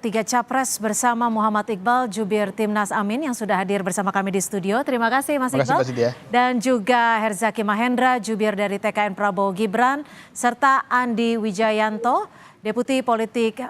Tiga Capres bersama Muhammad Iqbal, Jubir Timnas Amin yang sudah hadir bersama kami di studio. Terima kasih Mas Iqbal. Terima kasih, Mbak Cynthia. Dan juga Herzaki Mahendra, Jubir dari TKN Prabowo Gibran, serta Andi Wijayanto, Deputi Politik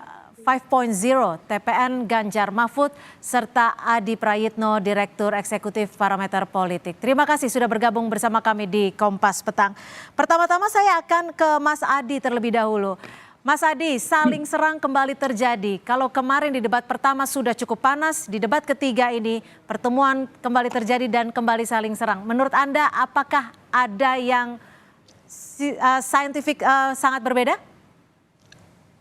5.0 TPN Ganjar Mahfud, serta Adi Prayitno, Direktur Eksekutif Parameter Politik. Terima kasih sudah bergabung bersama kami di Kompas Petang. Pertama-tama saya akan ke Mas Adi terlebih dahulu. Mas Adi, saling serang kembali terjadi. Kalau kemarin di debat pertama sudah cukup panas, di debat ketiga ini pertemuan kembali terjadi dan kembali saling serang. Menurut Anda, apakah ada yang saintifik sangat berbeda?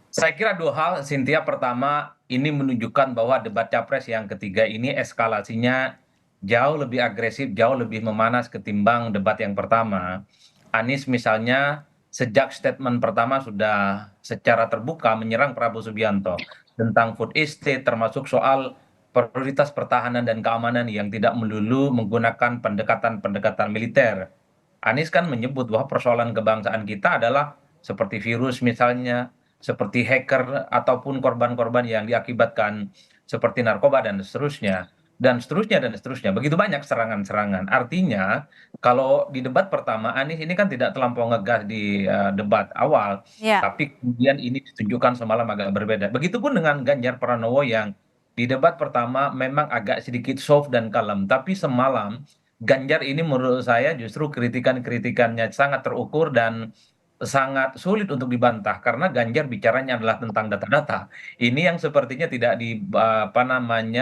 Saya kira dua hal, Cynthia. Pertama, ini menunjukkan bahwa debat capres yang ketiga ini eskalasinya jauh lebih agresif, jauh lebih memanas ketimbang debat yang pertama. Anies misalnya sejak statement pertama sudah secara terbuka menyerang Prabowo Subianto tentang food estate, termasuk soal prioritas pertahanan dan keamanan yang tidak melulu menggunakan pendekatan-pendekatan militer. Anies kan menyebut bahwa persoalan kebangsaan kita adalah seperti virus misalnya, seperti hacker ataupun korban-korban yang diakibatkan seperti narkoba dan seterusnya. Dan seterusnya dan seterusnya. Begitu banyak serangan-serangan. Artinya kalau di debat pertama Anies ini kan tidak terlampau ngegas di debat awal, Ya. tapi kemudian ini ditunjukkan semalam agak berbeda. Begitupun dengan Ganjar Pranowo yang di debat pertama memang agak sedikit soft dan kalem, tapi semalam Ganjar ini menurut saya justru kritikan-kritikannya sangat terukur dan sangat sulit untuk dibantah karena Ganjar bicaranya adalah tentang data-data. Ini yang sepertinya tidak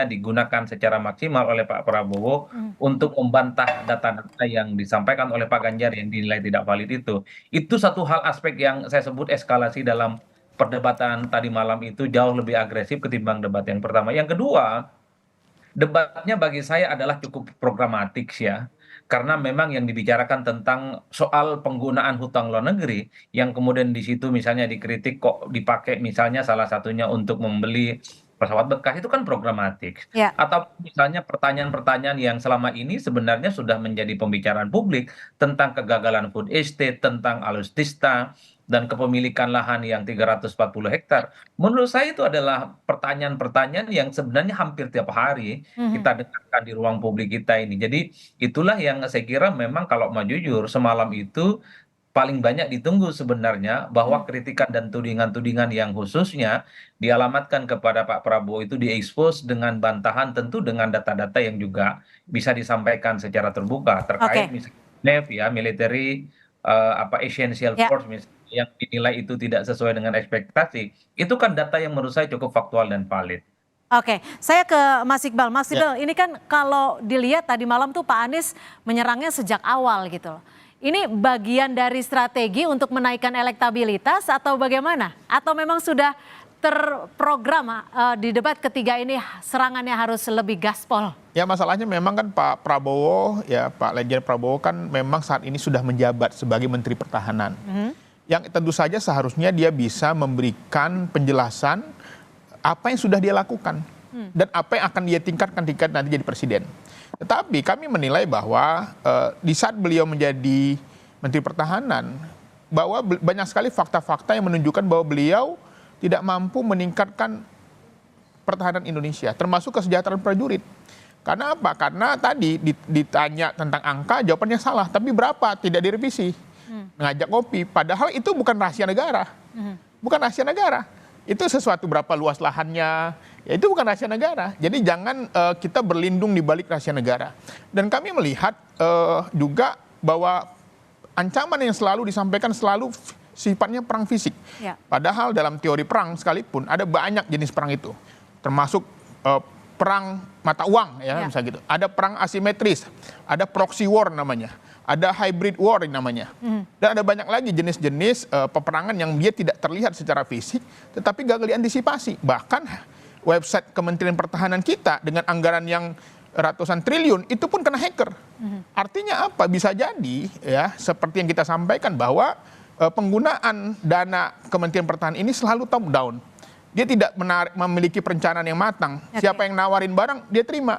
digunakan secara maksimal oleh Pak Prabowo untuk membantah data-data yang disampaikan oleh Pak Ganjar yang dinilai tidak valid itu. Itu satu hal aspek yang saya sebut eskalasi dalam perdebatan tadi malam itu jauh lebih agresif ketimbang debat yang pertama. Yang kedua, debatnya bagi saya adalah cukup programatik ya. Karena memang yang dibicarakan tentang soal penggunaan hutang luar negeri yang kemudian di situ misalnya dikritik kok dipakai misalnya salah satunya untuk membeli pesawat bekas itu kan programatik. Ya. Atau misalnya pertanyaan-pertanyaan yang selama ini sebenarnya sudah menjadi pembicaraan publik tentang kegagalan food estate, tentang alutsista, dan kepemilikan lahan yang 340 hektar. Menurut saya itu adalah pertanyaan-pertanyaan yang sebenarnya hampir tiap hari kita dengarkan di ruang publik kita ini. Jadi itulah yang saya kira memang kalau mau jujur semalam itu paling banyak ditunggu sebenarnya bahwa kritikan dan tudingan-tudingan yang khususnya dialamatkan kepada Pak Prabowo itu diekspos dengan bantahan tentu dengan data-data yang juga bisa disampaikan secara terbuka terkait Oke. misalnya NEF ya military essential Ya. force misalnya yang dinilai itu tidak sesuai dengan ekspektasi, itu kan data yang menurut saya cukup faktual dan valid. Oke, saya ke Mas Iqbal. Mas Ya. Iqbal, ini kan kalau dilihat tadi malam tuh Pak Anies menyerangnya sejak awal gitu loh. Ini bagian dari strategi untuk menaikkan elektabilitas atau bagaimana? Atau memang sudah terprogram di debat ketiga ini serangannya harus lebih gaspol? Ya masalahnya memang kan Pak Prabowo, ya Pak Legend Prabowo kan memang saat ini sudah menjabat sebagai Menteri Pertahanan. Yang tentu saja seharusnya dia bisa memberikan penjelasan apa yang sudah dia lakukan dan apa yang akan dia tingkatkan ketika nanti jadi presiden. Tetapi kami menilai bahwa di saat beliau menjadi Menteri Pertahanan, bahwa banyak sekali fakta-fakta yang menunjukkan bahwa beliau tidak mampu meningkatkan pertahanan Indonesia, termasuk kesejahteraan prajurit. Karena apa? Karena tadi ditanya tentang angka, jawabannya salah. Tapi berapa? Tidak direvisi. Ngajak kopi. Padahal itu bukan rahasia negara. Bukan rahasia negara. Itu sesuatu berapa luas lahannya. Ya itu bukan rahasia negara. Jadi jangan kita berlindung di balik rahasia negara. Dan kami melihat juga bahwa ancaman yang selalu disampaikan selalu sifatnya perang fisik. Ya. Padahal dalam teori perang sekalipun ada banyak jenis perang itu. Termasuk perang mata uang ya, misalnya gitu. Ada perang asimetris, ada proxy war namanya, ada hybrid war namanya. Dan ada banyak lagi jenis-jenis peperangan yang dia tidak terlihat secara fisik tetapi gagal diantisipasi. Bahkan website Kementerian Pertahanan kita dengan anggaran yang ratusan triliun itu pun kena hacker. Artinya apa? Bisa jadi ya seperti yang kita sampaikan bahwa penggunaan dana Kementerian Pertahanan ini selalu top down. dia tidak memiliki perencanaan yang matang. Siapa yang nawarin barang, dia terima.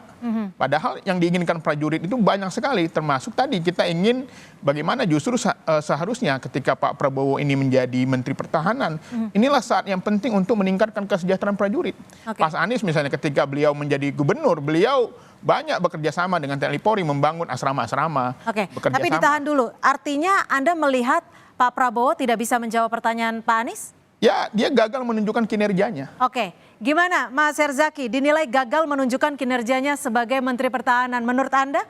Padahal yang diinginkan prajurit itu banyak sekali, termasuk tadi kita ingin bagaimana justru seharusnya ketika Pak Prabowo ini menjadi Menteri Pertahanan, inilah saat yang penting untuk meningkatkan kesejahteraan prajurit. Mas Anies misalnya ketika beliau menjadi gubernur, beliau banyak bekerja sama dengan TNI Polri membangun asrama-asrama. Oke, tapi ditahan dulu. Artinya Anda melihat Pak Prabowo tidak bisa menjawab pertanyaan Pak Anies? Ya, dia gagal menunjukkan kinerjanya. Oke, gimana Mas Herzaki dinilai gagal menunjukkan kinerjanya sebagai Menteri Pertahanan menurut Anda?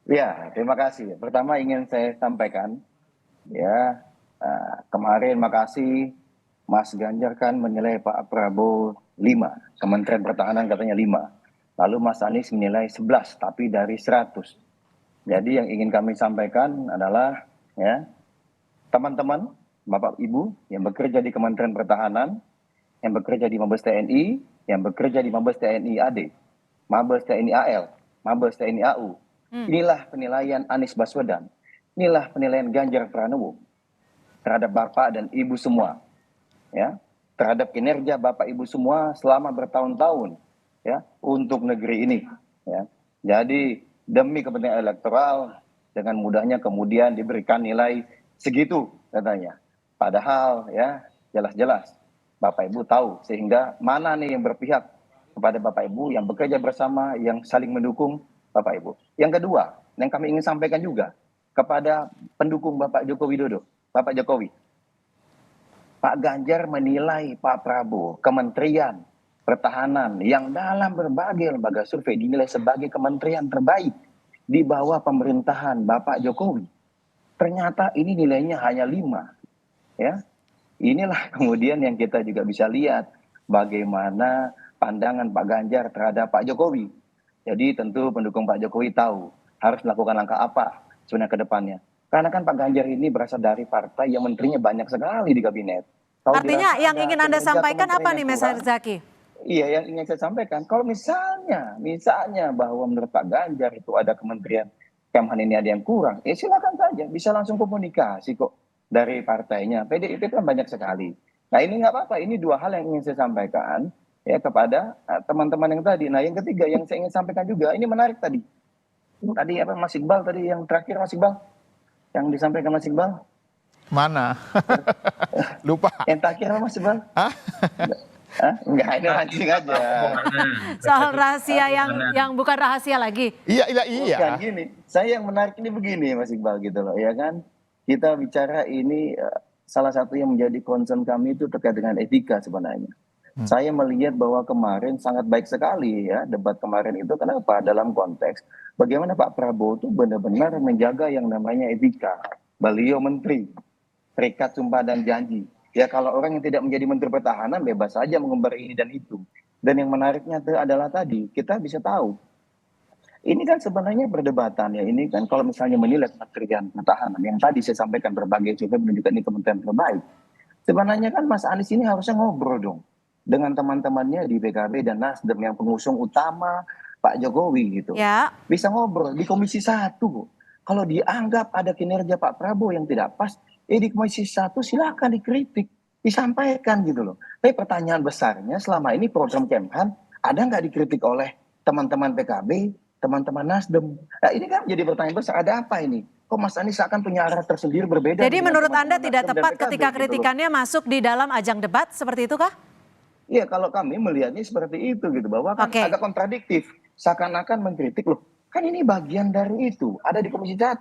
Ya, terima kasih. Pertama ingin saya sampaikan, ya kemarin makasih Mas Ganjar kan menilai Pak Prabowo 5, Kementerian Pertahanan katanya 5. Lalu Mas Anies menilai 11, tapi dari 100. Jadi yang ingin kami sampaikan adalah ya teman-teman, Bapak Ibu yang bekerja di Kementerian Pertahanan, yang bekerja di Mabes TNI, yang bekerja di Mabes TNI AD, Mabes TNI AL, Mabes TNI AU. Inilah penilaian Anies Baswedan. Inilah penilaian Ganjar Pranowo terhadap Bapak dan Ibu semua. Ya, terhadap kinerja Bapak Ibu semua selama bertahun-tahun ya untuk negeri ini ya. Jadi demi kepentingan elektoral dengan mudahnya kemudian diberikan nilai segitu katanya. Padahal ya jelas-jelas Bapak Ibu tahu sehingga mana nih yang berpihak kepada Bapak Ibu yang bekerja bersama yang saling mendukung Bapak Ibu. Yang kedua yang kami ingin sampaikan juga kepada pendukung Bapak Joko Widodo, Bapak Jokowi. Pak Ganjar menilai Pak Prabowo Kementerian Pertahanan yang dalam berbagai lembaga survei dinilai sebagai kementerian terbaik di bawah pemerintahan Bapak Jokowi. Ternyata ini nilainya hanya 5. Ya. Inilah kemudian yang kita juga bisa lihat bagaimana pandangan Pak Ganjar terhadap Pak Jokowi. Jadi tentu pendukung Pak Jokowi tahu harus melakukan langkah apa sebenarnya ke depannya. Karena kan Pak Ganjar ini berasal dari partai yang menterinya banyak sekali di kabinet. Artinya yang ingin Anda sampaikan apa nih Mas Herzaki? Iya, yang ingin saya sampaikan, kalau misalnya bahwa menurut Pak Ganjar itu ada kementerian Kemhan ini ada yang kurang, ya silakan saja, bisa langsung komunikasi kok dari partainya. PDIP kan banyak sekali. Nah ini nggak apa-apa, ini 2 hal yang ingin saya sampaikan ya kepada teman-teman yang tadi. Nah yang ketiga yang saya ingin sampaikan juga, ini menarik tadi. Tadi apa Mas Iqbal tadi yang terakhir Mas Iqbal, yang disampaikan Mas Iqbal? Mana? Lupa. Yang terakhir apa Mas Iqbal? Hah? Enggak, ini mancing aja. Soal rahasia yang bukan rahasia lagi. Iya. Bukan gini, saya yang menarik ini begini Mas Iqbal gitu loh, ya kan. Kita bicara ini salah satu yang menjadi concern kami itu terkait dengan etika sebenarnya. Saya melihat bahwa kemarin sangat baik sekali ya debat kemarin itu. Kenapa? Dalam konteks bagaimana Pak Prabowo itu benar-benar menjaga yang namanya etika. Beliau menteri, terikat sumpah dan janji. Ya kalau orang yang tidak menjadi Menteri Pertahanan bebas saja mengembar ini dan itu. Dan yang menariknya adalah tadi kita bisa tahu. Ini kan sebenarnya perdebatan ya. Ini kan kalau misalnya menilai Kementerian Pertahanan yang tadi saya sampaikan berbagai survei menunjukkan ini kementerian terbaik. Sebenarnya kan Mas Anies ini harusnya ngobrol dong dengan teman-temannya di PKB dan Nasdem yang pengusung utama Pak Jokowi gitu. Ya. Bisa ngobrol di Komisi 1. Kalau dianggap ada kinerja Pak Prabowo yang tidak pas, di Komisi 1 silakan dikritik, disampaikan gitu loh. Tapi pertanyaan besarnya selama ini program Kemhan ada nggak dikritik oleh teman-teman PKB, teman-teman Nasdem? Nah ini kan jadi pertanyaan besar, ada apa ini? Kok Mas Anies akan punya arah tersendiri berbeda? Jadi menurut Anda tidak Nasdem tepat PKB, ketika gitu kritikannya masuk di dalam ajang debat seperti itu kah? Iya, kalau kami melihatnya seperti itu gitu, bahwa kan agak kontradiktif. Seakan-akan mengkritik loh, kan ini bagian dari itu, ada di Komisi 1.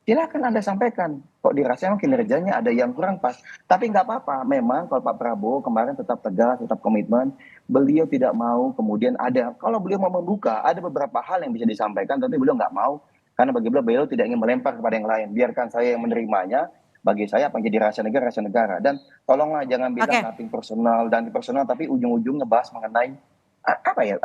Silakan Anda sampaikan, kok dirasa memang kinerjanya ada yang kurang pas. Tapi nggak apa-apa, memang kalau Pak Prabowo kemarin tetap tegas, tetap komitmen, beliau tidak mau kemudian ada, kalau beliau mau membuka, ada beberapa hal yang bisa disampaikan, tapi beliau nggak mau, karena bagi beliau tidak ingin melempar kepada yang lain, biarkan saya yang menerimanya, bagi saya apa jadi rahasia negara, dan tolonglah jangan bilang nothing personal dan personal, tapi ujung-ujung ngebahas mengenai apa ya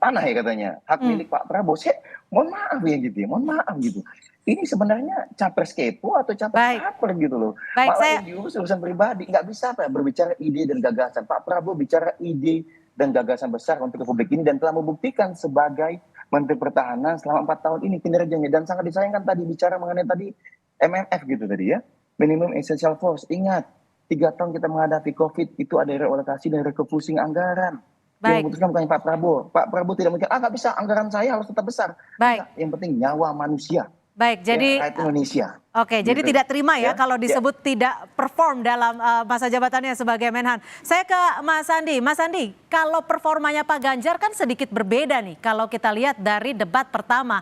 tanah ya katanya hak milik Pak Prabowo. Saya mohon maaf ya gitu ya, mohon maaf gitu. Ini sebenarnya capres kepo atau capres caper gitu loh. Malah ini urusan pribadi, nggak bisa Pak berbicara ide dan gagasan. Pak Prabowo bicara ide dan gagasan besar untuk republik ini dan telah membuktikan sebagai Menteri Pertahanan selama 4 tahun ini kinerjanya, dan sangat disayangkan tadi bicara mengenai tadi MMF gitu tadi ya, minimum essential force. Ingat 3 tahun kita menghadapi COVID itu ada realokasi dan refocusing anggaran. Yang Baik, memutuskan bukan Pak Prabowo. Pak Prabowo tidak mungkin, nggak bisa, anggaran saya harus tetap besar. baik, Enggak, yang penting nyawa manusia, baik. ya, Jadi rakyat Indonesia. oke, jadi Gitu. tidak terima ya Ya, kalau ya. disebut tidak perform dalam masa jabatannya sebagai Menhan. Saya ke Mas Andi. Mas Andi, kalau performanya Pak Ganjar kan sedikit berbeda nih. Kalau kita lihat dari debat pertama,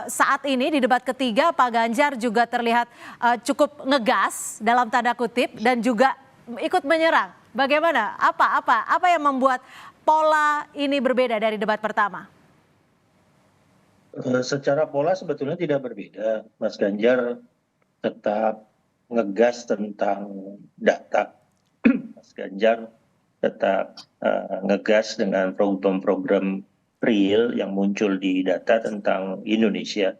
saat ini di debat ketiga Pak Ganjar juga terlihat cukup ngegas dalam tanda kutip dan juga ikut menyerang. Bagaimana? Apa yang membuat pola ini berbeda dari debat pertama? Secara pola sebetulnya tidak berbeda. Mas Ganjar tetap ngegas tentang data. Mas Ganjar tetap ngegas dengan program-program real yang muncul di data tentang Indonesia.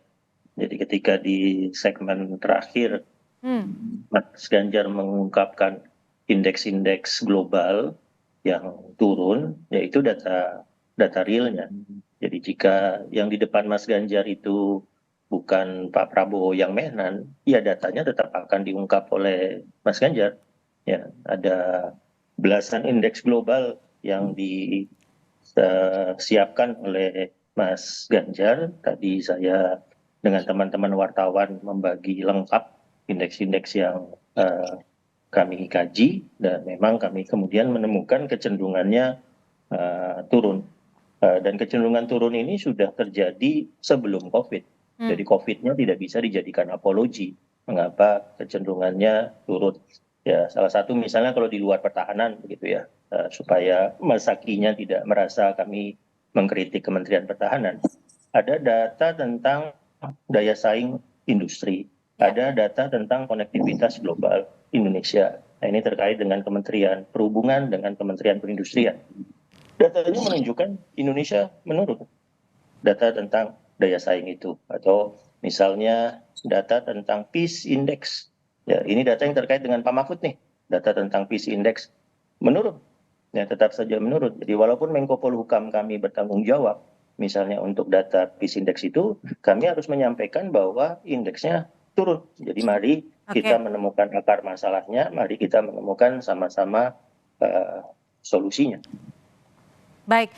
Jadi ketika di segmen terakhir Mas Ganjar mengungkapkan indeks-indeks global yang turun, yaitu data realnya. Jadi jika yang di depan Mas Ganjar itu bukan Pak Prabowo yang Menhan, ya datanya tetap akan diungkap oleh Mas Ganjar. Ya, ada belasan indeks global yang disiapkan oleh Mas Ganjar. Tadi saya dengan teman-teman wartawan membagi lengkap indeks-indeks yang kami kaji, dan memang kami kemudian menemukan kecenderungannya turun. Dan kecenderungan turun ini sudah terjadi sebelum COVID. Jadi COVID-nya tidak bisa dijadikan apologi mengapa kecenderungannya turun. Ya, salah satu misalnya kalau di luar pertahanan begitu ya, supaya Mas Zakinya tidak merasa kami mengkritik Kementerian Pertahanan. Ada data tentang daya saing industri, ada data tentang konektivitas global Indonesia. Nah, ini terkait dengan Kementerian Perhubungan dengan Kementerian Perindustrian. Datanya menunjukkan Indonesia menurun. Data tentang daya saing itu, atau misalnya data tentang Peace Index. Ya, ini data yang terkait dengan Pak Mahfud nih. Data tentang Peace Index menurun. Ya, tetap saja menurun. Jadi walaupun Menko Polhukam kami bertanggung jawab, misalnya untuk data Peace Index itu, kami harus menyampaikan bahwa indeksnya turun. Jadi mari kita menemukan akar masalahnya, mari kita menemukan sama-sama solusinya. Baik,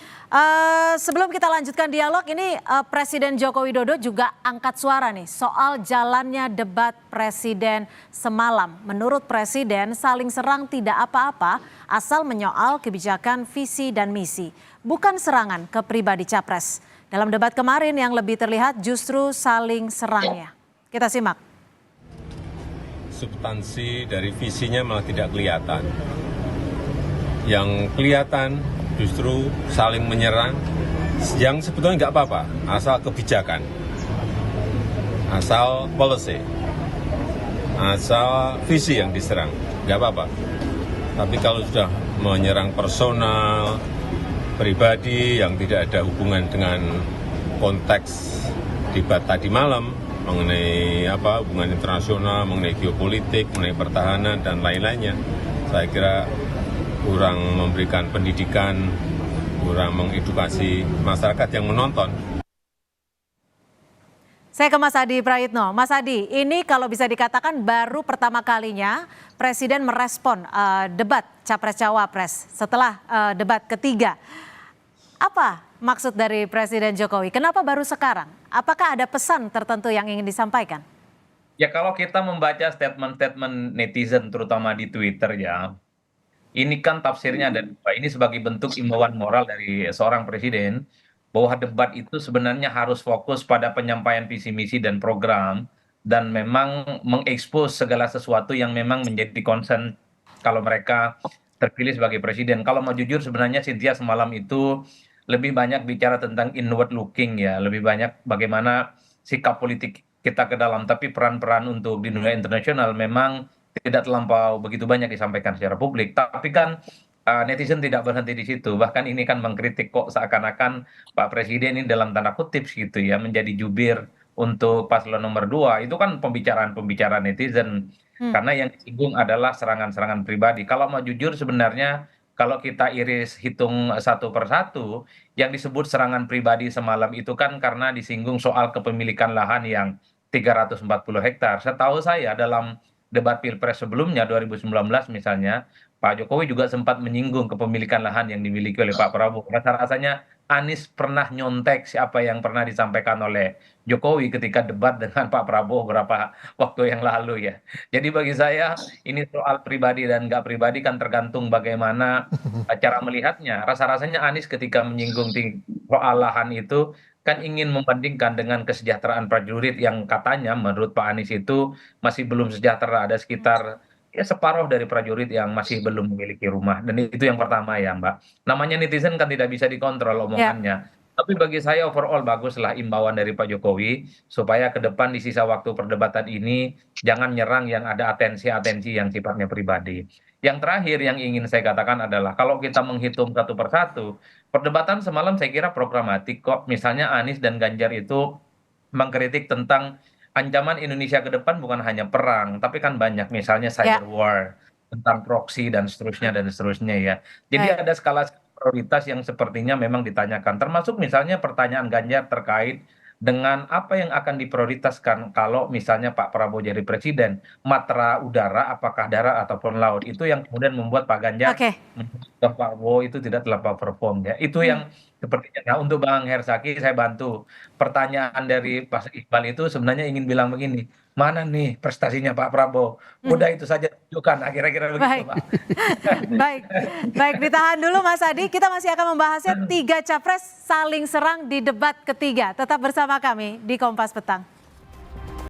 sebelum kita lanjutkan dialog ini Presiden Joko Widodo juga angkat suara nih soal jalannya debat Presiden semalam. Menurut Presiden saling serang tidak apa-apa asal menyoal kebijakan visi dan misi. Bukan serangan ke pribadi Capres. Dalam debat kemarin yang lebih terlihat justru saling serangnya. Kita simak. Substansi dari visinya malah tidak kelihatan. Yang kelihatan justru saling menyerang, yang sebetulnya nggak apa-apa, asal kebijakan, asal policy, asal visi yang diserang, nggak apa-apa. Tapi kalau sudah menyerang personal, pribadi yang tidak ada hubungan dengan konteks debat tadi malam, mengenai hubungan internasional, mengenai geopolitik, mengenai pertahanan, dan lain-lainnya, saya kira kurang memberikan pendidikan, kurang mengedukasi masyarakat yang menonton. Saya ke Mas Adi Praitno. Mas Adi, ini kalau bisa dikatakan baru pertama kalinya Presiden merespon debat Capres-Cawapres setelah debat ketiga. Apa maksud dari Presiden Jokowi? Kenapa baru sekarang? Apakah ada pesan tertentu yang ingin disampaikan? Ya kalau kita membaca statement-statement netizen terutama di Twitter ya, ini kan tafsirnya ada dua. Ini sebagai bentuk imbauan moral dari seorang presiden bahwa debat itu sebenarnya harus fokus pada penyampaian visi misi dan program dan memang mengekspos segala sesuatu yang memang menjadi concern kalau mereka terpilih sebagai presiden. Kalau mau jujur sebenarnya Cynthia semalam itu lebih banyak bicara tentang inward looking ya, lebih banyak bagaimana sikap politik kita ke dalam, tapi peran-peran untuk di dunia internasional memang tidak terlampau begitu banyak disampaikan secara publik. Tapi kan netizen tidak berhenti di situ. Bahkan ini kan mengkritik kok seakan-akan Pak Presiden ini dalam tanda kutip gitu ya menjadi jubir untuk paslon nomor 2. Itu kan pembicaraan netizen. Karena yang disinggung adalah serangan-serangan pribadi. Kalau mau jujur sebenarnya kalau kita iris hitung satu persatu, yang disebut serangan pribadi semalam itu kan karena disinggung soal kepemilikan lahan yang 340 hektar. Setahu saya dalam debat Pilpres sebelumnya 2019 misalnya, Pak Jokowi juga sempat menyinggung kepemilikan lahan yang dimiliki oleh Pak Prabowo. Rasa-rasanya Anies pernah nyontek siapa yang pernah disampaikan oleh Jokowi ketika debat dengan Pak Prabowo beberapa waktu yang lalu ya. Jadi bagi saya ini soal pribadi dan nggak pribadi kan tergantung bagaimana cara melihatnya. Rasa-rasanya Anies ketika menyinggung soal lahan itu kan ingin membandingkan dengan kesejahteraan prajurit yang katanya menurut Pak Anies itu masih belum sejahtera. Ada sekitar ya separuh dari prajurit yang masih belum memiliki rumah. Dan itu yang pertama ya Mbak. Namanya netizen kan tidak bisa dikontrol Ya, omongannya. Tapi bagi saya overall baguslah imbauan dari Pak Jokowi supaya ke depan di sisa waktu perdebatan ini jangan nyerang yang ada atensi-atensi yang sifatnya pribadi. Yang terakhir yang ingin saya katakan adalah kalau kita menghitung satu persatu, perdebatan semalam saya kira programatik kok. Misalnya Anies dan Ganjar itu mengkritik tentang ancaman Indonesia ke depan bukan hanya perang, tapi kan banyak misalnya ya, cyber war, tentang proxy dan seterusnya ya. Jadi baik. ada skala prioritas yang sepertinya memang ditanyakan, termasuk misalnya pertanyaan Ganjar terkait dengan apa yang akan diprioritaskan kalau misalnya Pak Prabowo jadi presiden, matra udara, apakah darat ataupun laut, itu yang kemudian membuat Pak Ganjar Oke. Pak Prabowo itu tidak terlampau perform ya. Itu Hmm. yang sepertinya. Nah, untuk Bang Hersaki saya bantu. Pertanyaan dari Pak Iqbal itu sebenarnya ingin bilang begini, mana nih prestasinya Pak Prabowo? Udah itu saja tunjukkan. Kira-kira begitu, Baik. Pak. Baik, baik, ditahan dulu Mas Adi. Kita masih akan membahasnya 3 capres saling serang di debat ketiga. Tetap bersama kami di Kompas Petang.